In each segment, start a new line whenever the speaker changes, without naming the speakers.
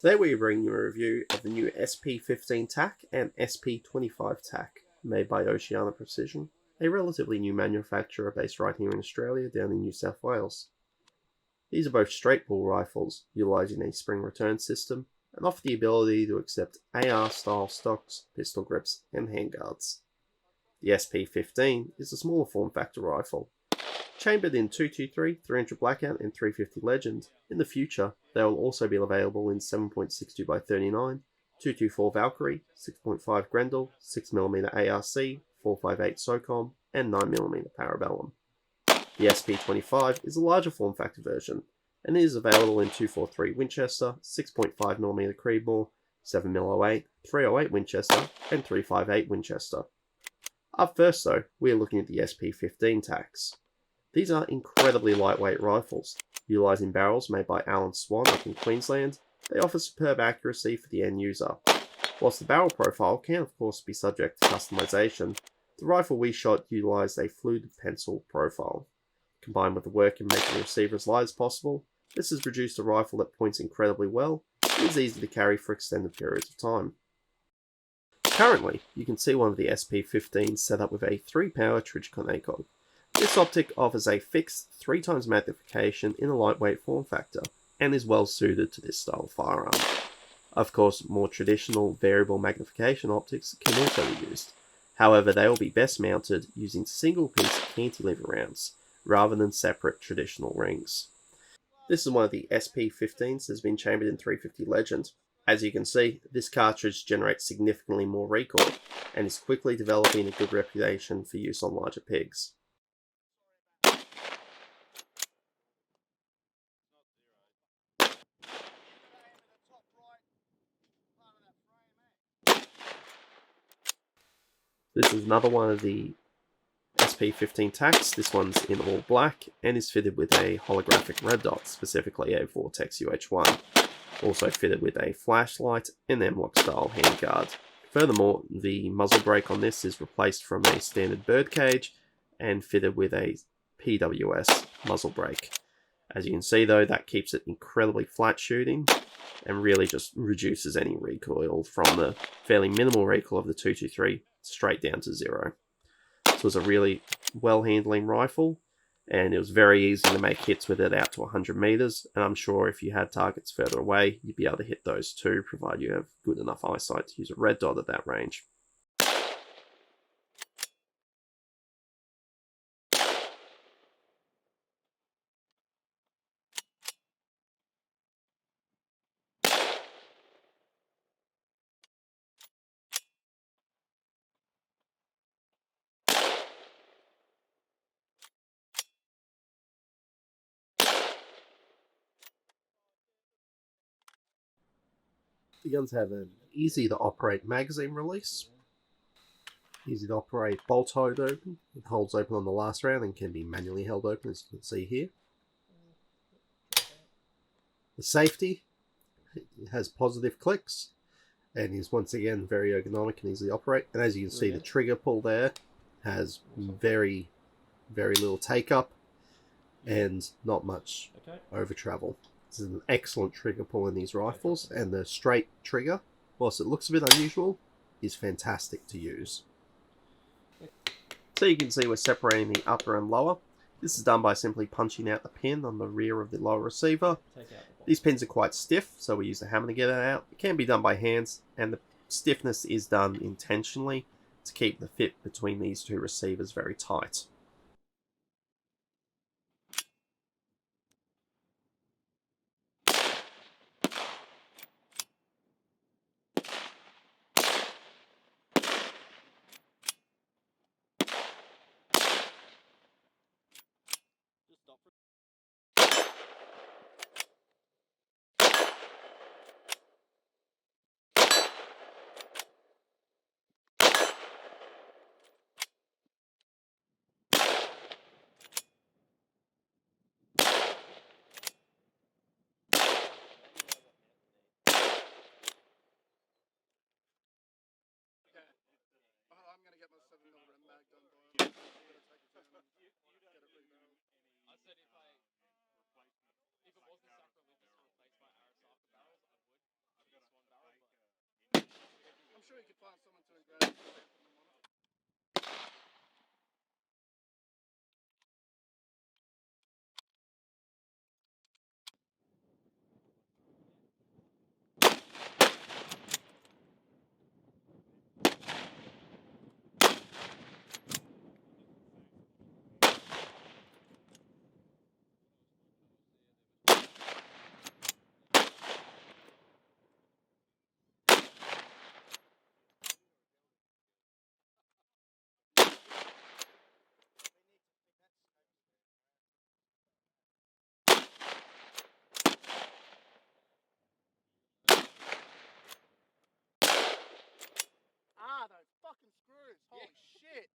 Today we bring you a review of the new SP15 TAC and SP25 TAC, made by Oceania Precision, a relatively new manufacturer based right here in Australia down in New South Wales. These are both straight pull rifles, utilising a spring return system, and offer the ability to accept AR style stocks, pistol grips and handguards. The SP15 is a smaller form factor rifle. Chambered in 223, 300 Blackout and 350 Legend, in the future they will also be available in 7.62x39, 224 Valkyrie, 6.5 Grendel, 6mm ARC, 458 SOCOM and 9mm Parabellum. The SP25 is a larger form factor version, and it is available in 243 Winchester, 6.5mm Creedmoor, 7mm 308 Winchester and 358 Winchester. Up first though, we are looking at the SP15 TACs. These are incredibly lightweight rifles. Utilising barrels made by Alan Swan up in Queensland, they offer superb accuracy for the end user. Whilst the barrel profile can of course be subject to customization, the rifle we shot utilised a fluted pencil profile. Combined with the work in making the receiver as light as possible, this has produced a rifle that points incredibly well and is easy to carry for extended periods of time. Currently, you can see one of the SP15s set up with a 3-power Trijicon ACOG. This optic offers a fixed 3x magnification in a lightweight form factor, and is well suited to this style of firearm. Of course, more traditional variable magnification optics can also be used. However, they will be best mounted using single-piece cantilever rounds, rather than separate traditional rings. This is one of the SP15s that has been chambered in 350 Legend. As you can see, this cartridge generates significantly more recoil, and is quickly developing a good reputation for use on larger pigs. This is another one of the SP15 TACs. This one's in all black and is fitted with a holographic red dot, specifically a Vortex UH1. Also fitted with a flashlight and M-LOK style handguard. Furthermore, the muzzle brake on this is replaced from a standard birdcage and fitted with a PWS muzzle brake. As you can see though, that keeps it incredibly flat shooting and really just reduces any recoil from the fairly minimal recoil of the 223 straight down to 0. This was a really well handling rifle, and it was very easy to make hits with it out to 100 meters, and I'm sure if you had targets further away, you'd be able to hit those too, provided you have good enough eyesight to use a red dot at that range. The guns have an easy to operate magazine release, easy to operate bolt hold open. It holds open on the last round and can be manually held open, as you can see here. The safety, it has positive clicks and is once again very ergonomic and easy to operate. And as you can see, the trigger pull there has very little take up and not much over travel. This is an excellent trigger pull in these rifles, and the straight trigger, whilst it looks a bit unusual, is fantastic to use. So you can see we're separating the upper and lower. This is done by simply punching out the pin on the rear of the lower receiver. These pins are quite stiff, so we use a hammer to get it out. It can be done by hands, and the stiffness is done intentionally to keep the fit between these two receivers very tight.
Ah, those fucking screws. Holy shit.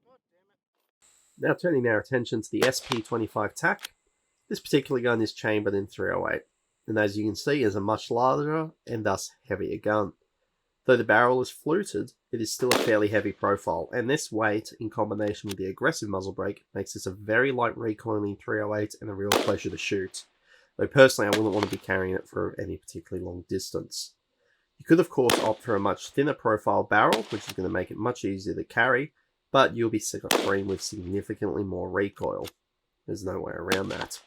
God damn it.
Now turning our attention to the SP25 TAC. This particular gun is chambered in 308, and as you can see is a much larger and thus heavier gun. Though the barrel is fluted, it is still a fairly heavy profile, and this weight, in combination with the aggressive muzzle brake, makes this a very light recoiling 308 and a real pleasure to shoot. Though personally I wouldn't want to be carrying it for any particularly long distance. You could of course opt for a much thinner profile barrel, which is going to make it much easier to carry, but you'll be scot-free with significantly more recoil. There's no way around that.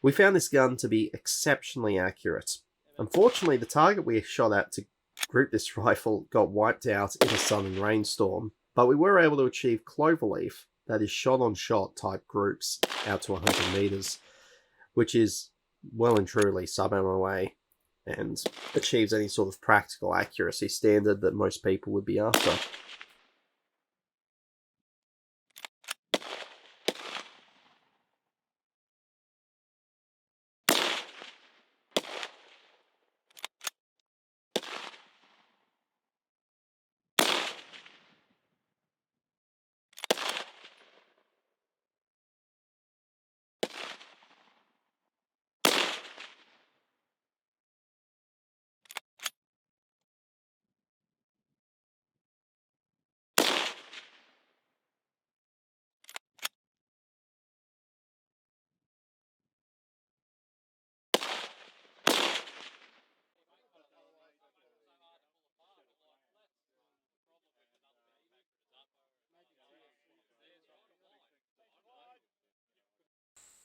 We found this gun to be exceptionally accurate. Unfortunately, the target we shot at to group this rifle got wiped out in a sun and rainstorm, but we were able to achieve cloverleaf, that is shot-on-shot type groups, out to 100 meters, which is well and truly sub-MOA, and achieves any sort of practical accuracy standard that most people would be after.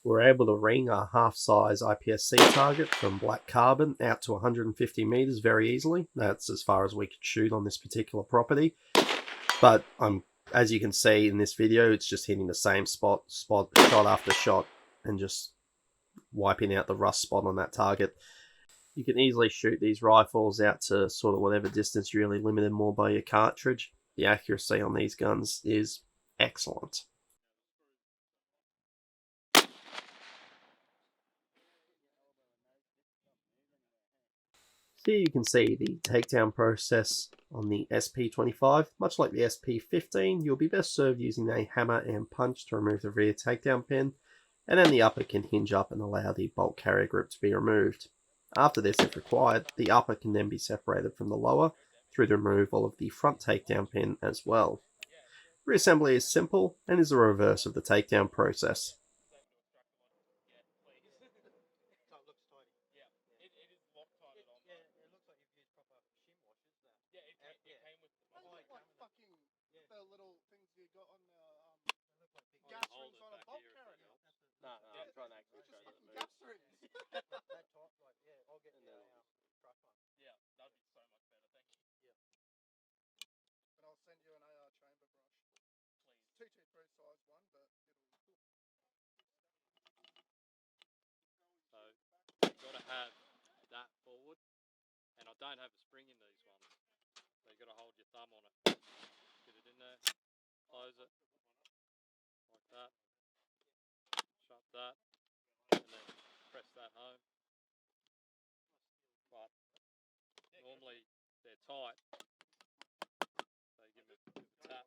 We're able to ring our half-size IPSC target from black carbon out to 150 meters very easily. That's as far as we could shoot on this particular property. But as you can see in this video, it's just hitting the same spot shot after shot and just wiping out the rust spot on that target. You can easily shoot these rifles out to sort of whatever distance you're really limited more by your cartridge. The accuracy on these guns is excellent. Here you can see the takedown process on the SP25. Much like the SP15, you'll be best served using a hammer and punch to remove the rear takedown pin, and then the upper can hinge up and allow the bolt carrier grip to be removed. After this, if required, the upper can then be separated from the lower through the removal of the front takedown pin as well. Reassembly is simple and is the reverse of the takedown process.
Gas rings on a bolt carrier. No, I'm trying to actually show you the gas rings. That type, like, yeah, I'll get the truck one. Yeah, that'd be so much better, thank you. Yeah. But I'll send you an AR chamber brush. Please. 223 size one, but it'll...
So, you've got to have that forward, and I don't have a spring in these ones. So you've got to hold your thumb on it. Get it in there, close it, like that, shut that, and then press that home. But normally they're tight, so you give them a tap.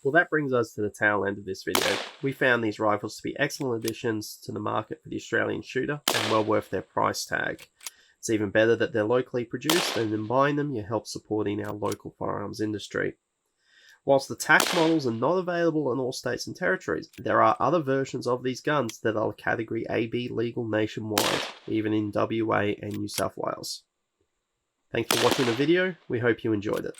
Well, that brings us to the tail end of this video. We found these rifles to be excellent additions to the market for the Australian shooter and well worth their price tag. It's even better that they're locally produced, and in buying them you help supporting our local firearms industry. Whilst the TAC models are not available in all states and territories, there are other versions of these guns that are Category AB legal nationwide, even in WA and New South Wales. Thanks for watching the video, we hope you enjoyed it.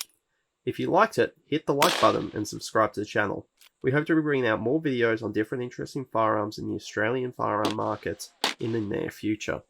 If you liked it, hit the like button and subscribe to the channel. We hope to be bringing out more videos on different interesting firearms in the Australian firearm market in the near future.